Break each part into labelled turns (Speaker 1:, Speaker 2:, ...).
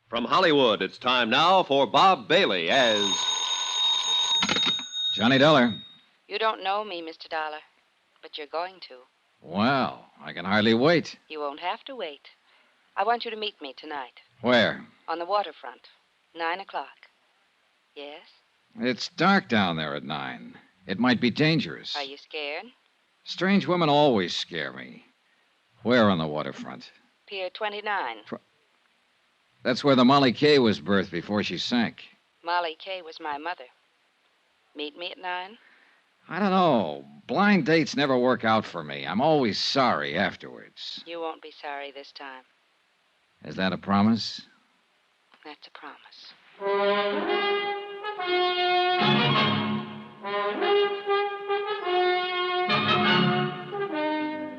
Speaker 1: From Hollywood, it's time now for Bob Bailey as
Speaker 2: Johnny Dollar.
Speaker 3: You don't know me, Mr. Dollar, but you're going to.
Speaker 2: Well, I can hardly wait.
Speaker 3: You won't have to wait. I want you to meet me tonight.
Speaker 2: Where?
Speaker 3: On the waterfront. 9:00. Yes?
Speaker 2: It's dark down there at 9. It might be dangerous.
Speaker 3: Are you scared?
Speaker 2: Strange women always scare me. Where on the waterfront?
Speaker 3: Pier 29.
Speaker 2: That's where the Molly Kay was birthed before she sank.
Speaker 3: Molly Kay was my mother. Meet me at 9?
Speaker 2: I don't know. Blind dates never work out for me. I'm always sorry afterwards.
Speaker 3: You won't be sorry this time.
Speaker 2: Is that a promise?
Speaker 3: That's a promise.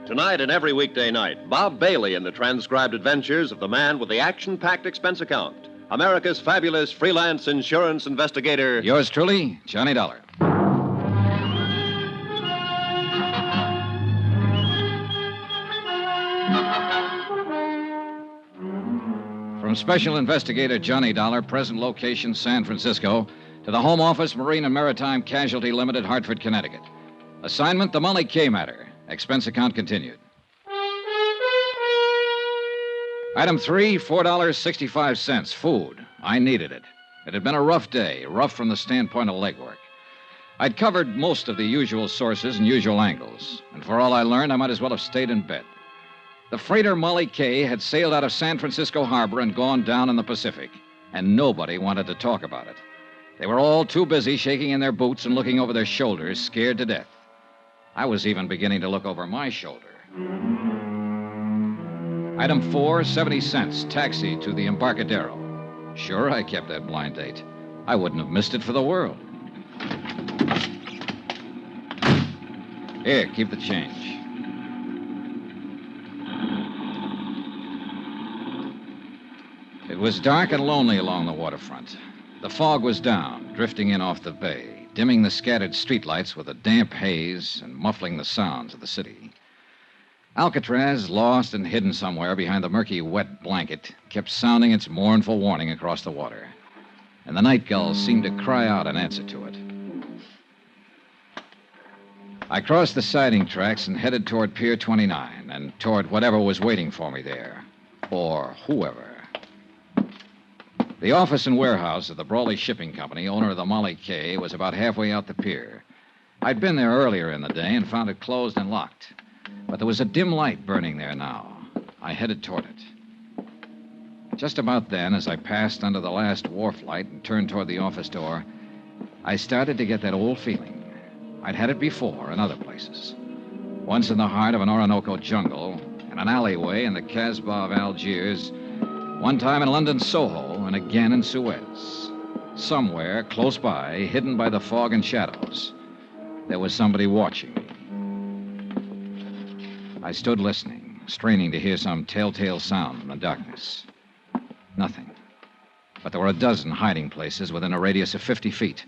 Speaker 1: Tonight and every weekday night, Bob Bailey in the transcribed adventures of the man with the action-packed expense account, America's fabulous freelance insurance investigator.
Speaker 2: Yours truly, Johnny Dollar. From Special Investigator Johnny Dollar, present location San Francisco, to the Home Office, Marine and Maritime Casualty Limited, Hartford, Connecticut. Assignment, the Molly Kay matter. Expense account continued. Item 3, $4.65. Food. I needed it. It had been a rough day, rough from the standpoint of legwork. I'd covered most of the usual sources and usual angles, and for all I learned, I might as well have stayed in bed. The freighter Molly Kay had sailed out of San Francisco Harbor and gone down in the Pacific, and nobody wanted to talk about it. They were all too busy shaking in their boots and looking over their shoulders, scared to death. I was even beginning to look over my shoulder. Item 4, 70 cents, taxi to the Embarcadero. Sure, I kept that blind date. I wouldn't have missed it for the world. Here, keep the change. It was dark and lonely along the waterfront. The fog was down, drifting in off the bay, dimming the scattered streetlights with a damp haze and muffling the sounds of the city. Alcatraz, lost and hidden somewhere behind the murky, wet blanket, kept sounding its mournful warning across the water. And the night gulls seemed to cry out in answer to it. I crossed the siding tracks and headed toward Pier 29 and toward whatever was waiting for me there. Or whoever. The office and warehouse of the Brawley Shipping Company, owner of the Molly Kay, was about halfway out the pier. I'd been there earlier in the day and found it closed and locked. But there was a dim light burning there now. I headed toward it. Just about then, as I passed under the last wharf light and turned toward the office door, I started to get that old feeling. I'd had it before in other places. Once in the heart of an Orinoco jungle, in an alleyway in the Casbah of Algiers, one time in London Soho, and again in Suez. Somewhere, close by, hidden by the fog and shadows, there was somebody watching me. I stood listening, straining to hear some telltale sound in the darkness. Nothing. But there were a dozen hiding places within a radius of 50 feet,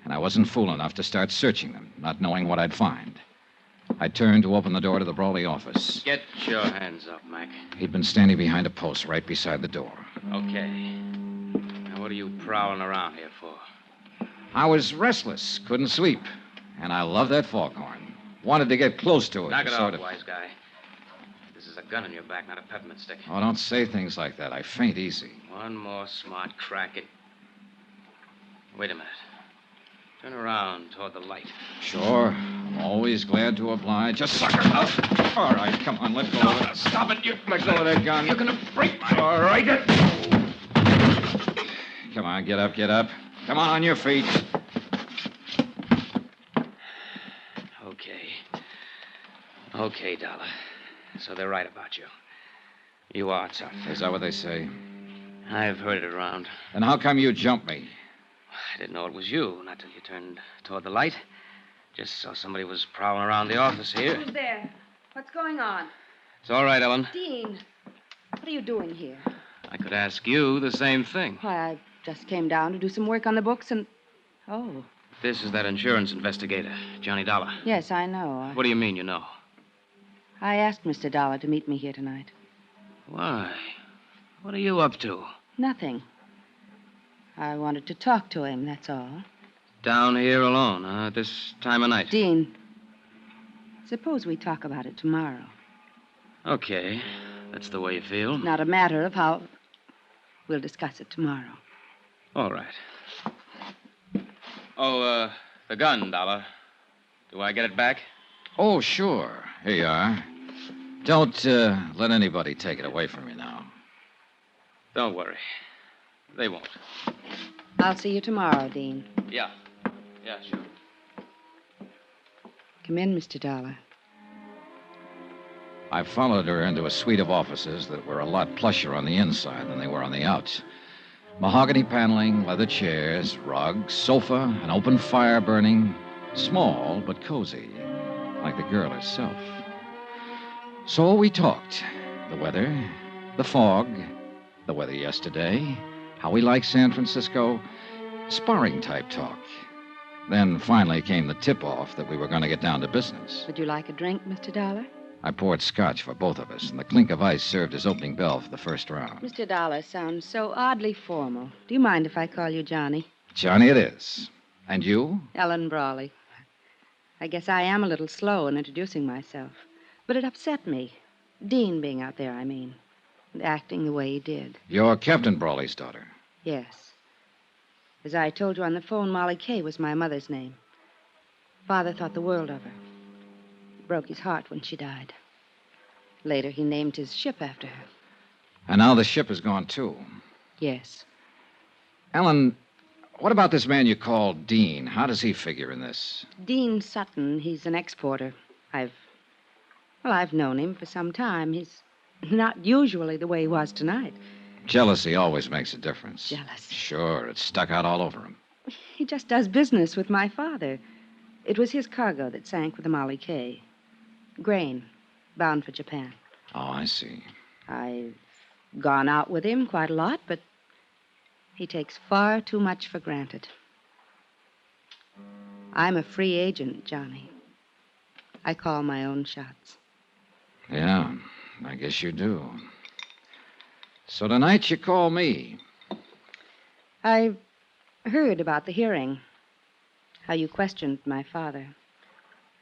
Speaker 2: and I wasn't fool enough to start searching them, not knowing what I'd find. I turned to open the door to the Brawley office.
Speaker 4: Get your hands up, Mac.
Speaker 2: He'd been standing behind a post right beside the door.
Speaker 4: Okay. Now, what are you prowling around here for?
Speaker 2: I was restless, couldn't sleep, and I loved that foghorn. Wanted to get close to it.
Speaker 4: Knock it
Speaker 2: sort
Speaker 4: off,
Speaker 2: of...
Speaker 4: wise guy. This is a gun in your back, not a peppermint stick.
Speaker 2: Oh, don't say things like that. I faint easy.
Speaker 4: One more smart crack at... Wait a minute. Turn around toward the light.
Speaker 2: Sure. I'm always glad to oblige. Just sucker up. All right, come on, let go of it.
Speaker 4: Stop it, you...
Speaker 2: Let go of that gun.
Speaker 4: You're gonna break my...
Speaker 2: All right. Come on, get up, get up. Come on your feet.
Speaker 4: Okay, Dollar. So they're right about you. You are tough.
Speaker 2: Is that what they say?
Speaker 4: I've heard it around.
Speaker 2: Then how come you jumped me?
Speaker 4: I didn't know it was you, not till you turned toward the light. Just saw somebody was prowling around the office here.
Speaker 3: Who's there? What's going on?
Speaker 4: It's all right, Ellen.
Speaker 3: Dean, what are you doing here?
Speaker 4: I could ask you the same thing.
Speaker 3: Why, I just came down to do some work on the books and... Oh.
Speaker 4: This is that insurance investigator, Johnny Dollar.
Speaker 3: Yes, I know.
Speaker 4: What do you mean you know?
Speaker 3: I asked Mr. Dollar to meet me here tonight.
Speaker 4: Why? What are you up to?
Speaker 3: Nothing. I wanted to talk to him, that's all.
Speaker 4: Down here alone, huh? At this time of night.
Speaker 3: Dean, suppose we talk about it tomorrow.
Speaker 4: Okay. That's the way you feel.
Speaker 3: It's not a matter of how. We'll discuss it tomorrow.
Speaker 4: All right. Oh, the gun, Dollar. Do I get it back?
Speaker 2: Oh, sure. Here you are. Don't let anybody take it away from you now.
Speaker 4: Don't worry. They won't.
Speaker 3: I'll see you tomorrow, Dean.
Speaker 4: Yeah. Yeah, sure.
Speaker 3: Come in, Mr. Dollar.
Speaker 2: I followed her into a suite of offices that were a lot plusher on the inside than they were on the outs. Mahogany paneling, leather chairs, rugs, sofa, an open fire burning. Small, but cozy, like the girl herself. So we talked. The weather, the fog, the weather yesterday, how we like San Francisco, sparring-type talk. Then finally came the tip-off that we were going to get down to business.
Speaker 3: Would you like a drink, Mr. Dollar?
Speaker 2: I poured scotch for both of us, and the clink of ice served as opening bell for the first round.
Speaker 3: Mr. Dollar sounds so oddly formal. Do you mind if I call you Johnny?
Speaker 2: Johnny it is. And you?
Speaker 3: Ellen Brawley. I guess I am a little slow in introducing myself. But it upset me. Dean being out there, I mean. And acting the way he did.
Speaker 2: You're Captain Brawley's daughter.
Speaker 3: Yes. As I told you on the phone, Molly Kay was my mother's name. Father thought the world of her. It broke his heart when she died. Later, he named his ship after her.
Speaker 2: And now the ship is gone, too.
Speaker 3: Yes.
Speaker 2: Ellen, what about this man you call Dean? How does he figure in this?
Speaker 3: Dean Sutton, he's an exporter. I've known him for some time. He's not usually the way he was tonight.
Speaker 2: Jealousy always makes a difference.
Speaker 3: Jealousy.
Speaker 2: Sure, it's stuck out all over him.
Speaker 3: He just does business with my father. It was his cargo that sank with the Molly Kay. Grain, bound for Japan.
Speaker 2: Oh, I see.
Speaker 3: I've gone out with him quite a lot, but he takes far too much for granted. I'm a free agent, Johnny. I call my own shots.
Speaker 2: Yeah, I guess you do. So tonight you call me.
Speaker 3: I heard about the hearing. How you questioned my father.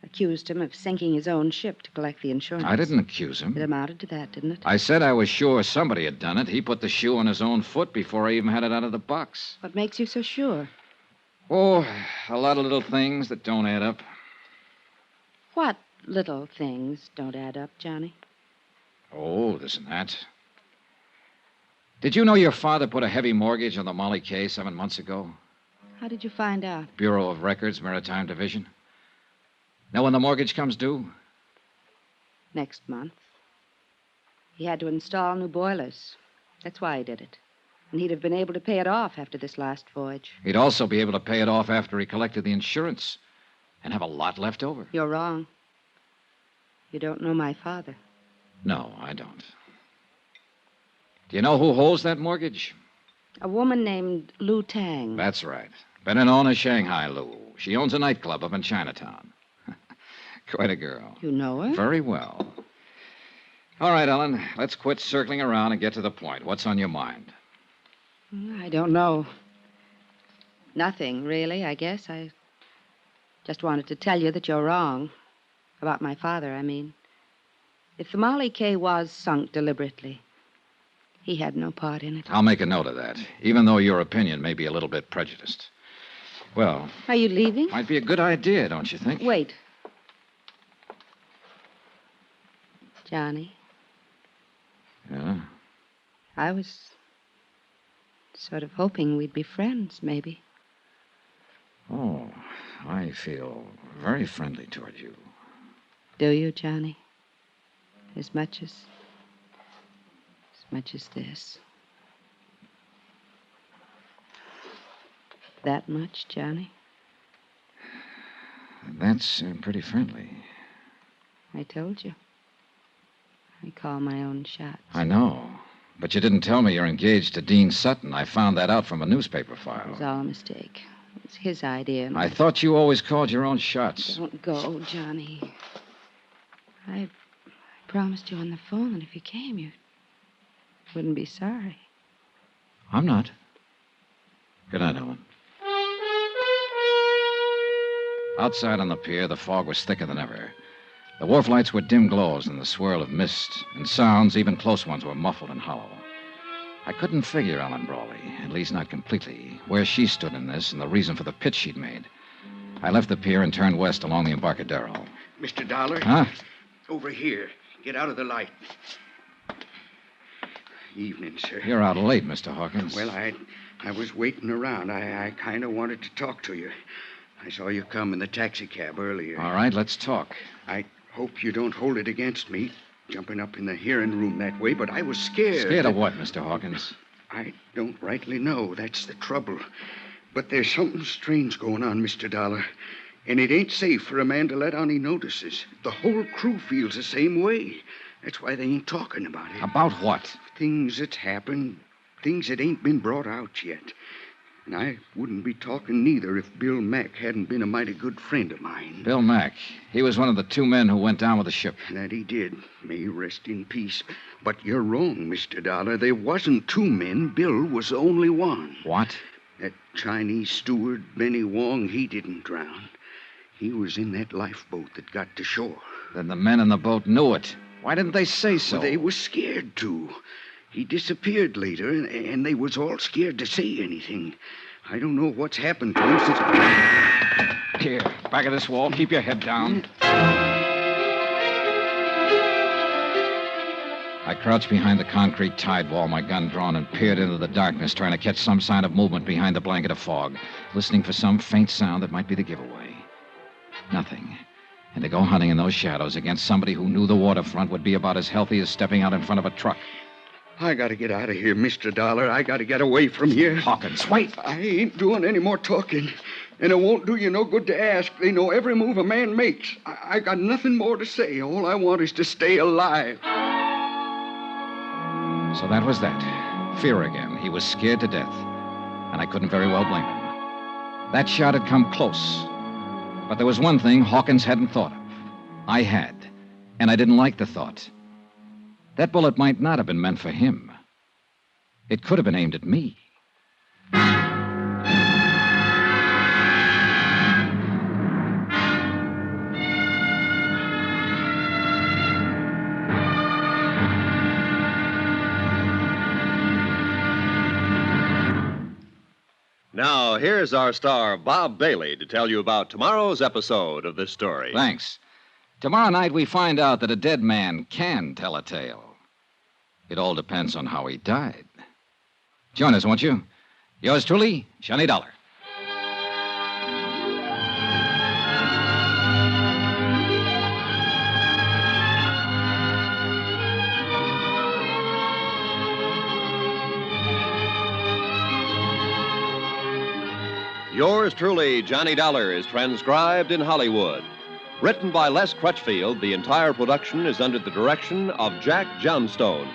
Speaker 3: Accused him of sinking his own ship to collect the insurance.
Speaker 2: I didn't accuse him.
Speaker 3: It amounted to that, didn't it?
Speaker 2: I said I was sure somebody had done it. He put the shoe on his own foot before I even had it out of the box.
Speaker 3: What makes you so sure?
Speaker 2: Oh, a lot of little things that don't add up.
Speaker 3: What little things don't add up, Johnny?
Speaker 2: Oh, this and that. Did you know your father put a heavy mortgage on the Molly Kay 7 months ago?
Speaker 3: How did you find out?
Speaker 2: Bureau of Records, Maritime Division. Know when the mortgage comes due?
Speaker 3: Next month. He had to install new boilers. That's why he did it. And he'd have been able to pay it off after this last voyage.
Speaker 2: He'd also be able to pay it off after he collected the insurance and have a lot left over.
Speaker 3: You're wrong. You don't know my father.
Speaker 2: No, I don't. Do you know who holds that mortgage?
Speaker 3: A woman named Lu Tang.
Speaker 2: That's right. Better known as Shanghai Lou. She owns a nightclub up in Chinatown. Quite a girl.
Speaker 3: You know her?
Speaker 2: Very well. All right, Ellen, let's quit circling around and get to the point. What's on your mind?
Speaker 3: I don't know. Nothing, really, I guess. I just wanted to tell you that you're wrong. About my father, I mean. If the Molly Kay was sunk deliberately, he had no part in it.
Speaker 2: I'll make a note of that, even though your opinion may be a little bit prejudiced. Well,
Speaker 3: Are you leaving?
Speaker 2: might be a good idea, don't you think?
Speaker 3: Wait. Johnny,
Speaker 2: Yeah?
Speaker 3: I was sort of hoping we'd be friends, maybe.
Speaker 2: Oh, I feel very friendly toward you.
Speaker 3: Do you, Johnny? As much as this. That much, Johnny?
Speaker 2: That's pretty friendly.
Speaker 3: I told you. I call my own shots.
Speaker 2: I know. But you didn't tell me you're engaged to Dean Sutton. I found that out from a newspaper
Speaker 3: It
Speaker 2: file.
Speaker 3: was all a mistake. It was his idea. And
Speaker 2: I thought you always called your own shots.
Speaker 3: Don't go, Johnny. I promised you on the phone that if you came, you wouldn't be sorry.
Speaker 2: I'm not. Good night, Ellen. Outside on the pier, the fog was thicker than ever. The wharf lights were dim glows in the swirl of mist, and sounds, even close ones, were muffled and hollow. I couldn't figure Ellen Brawley, at least not completely, where she stood in this and the reason for the pitch she'd made. I left the pier and turned west along the Embarcadero.
Speaker 5: Mr. Dollar?
Speaker 2: Huh?
Speaker 5: Over here. Get out of the light. Evening, sir.
Speaker 2: You're out late, Mr. Hawkins.
Speaker 5: Well, I was waiting around. I kind of wanted to talk to you. I saw you come in the taxicab earlier.
Speaker 2: All right, let's talk.
Speaker 5: I hope you don't hold it against me, jumping up in the hearing room that way, but I was scared.
Speaker 2: Scared of what, Mr. Hawkins?
Speaker 5: I don't rightly know. That's the trouble. But there's something strange going on, Mr. Dollar. And it ain't safe for a man to let on he notices. The whole crew feels the same way. That's why they ain't talking about it.
Speaker 2: About what?
Speaker 5: Things that's happened, things that ain't been brought out yet. And I wouldn't be talking neither if Bill Mack hadn't been a mighty good friend of mine.
Speaker 2: Bill Mack. He was one of the 2 men who went down with the ship.
Speaker 5: That he did. May he rest in peace. But you're wrong, Mr. Dollar. There wasn't 2 men. Bill was the only one.
Speaker 2: What?
Speaker 5: That Chinese steward, Benny Wong, he didn't drown. He was in that lifeboat that got to shore.
Speaker 2: Then the men in the boat knew it. Why didn't they say so?
Speaker 5: Well, they was scared to. He disappeared later, and they was all scared to say anything. I don't know what's happened to him since...
Speaker 2: Here, back of this wall. Keep your head down. I crouched behind the concrete tide wall, my gun drawn, and peered into the darkness, trying to catch some sign of movement behind the blanket of fog, listening for some faint sound that might be the giveaway. Nothing. And to go hunting in those shadows against somebody who knew the waterfront would be about as healthy as stepping out in front of a truck.
Speaker 5: I gotta get out of here, Mr. Dollar. I gotta get away from here.
Speaker 2: Hawkins, wait!
Speaker 5: I ain't doing any more talking. And it won't do you no good to ask. They know every move a man makes. I got nothing more to say. All I want is to stay alive.
Speaker 2: So that was that. Fear again. He was scared to death. And I couldn't very well blame him. That shot had come close. But there was one thing Hawkins hadn't thought of. I had. And I didn't like the thought. That bullet might not have been meant for him. It could have been aimed at me.
Speaker 1: Now, here's our star, Bob Bailey, to tell you about tomorrow's episode of this story.
Speaker 2: Thanks. Tomorrow night, we find out that a dead man can tell a tale. It all depends on how he died. Join us, won't you? Yours truly, Johnny Dollar.
Speaker 1: Yours truly, Johnny Dollar, is transcribed in Hollywood. Written by Les Crutchfield, the entire production is under the direction of Jack Johnstone.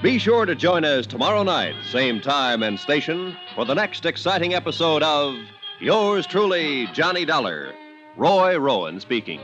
Speaker 1: Be sure to join us tomorrow night, same time and station, for the next exciting episode of Yours truly, Johnny Dollar. Roy Rowan speaking.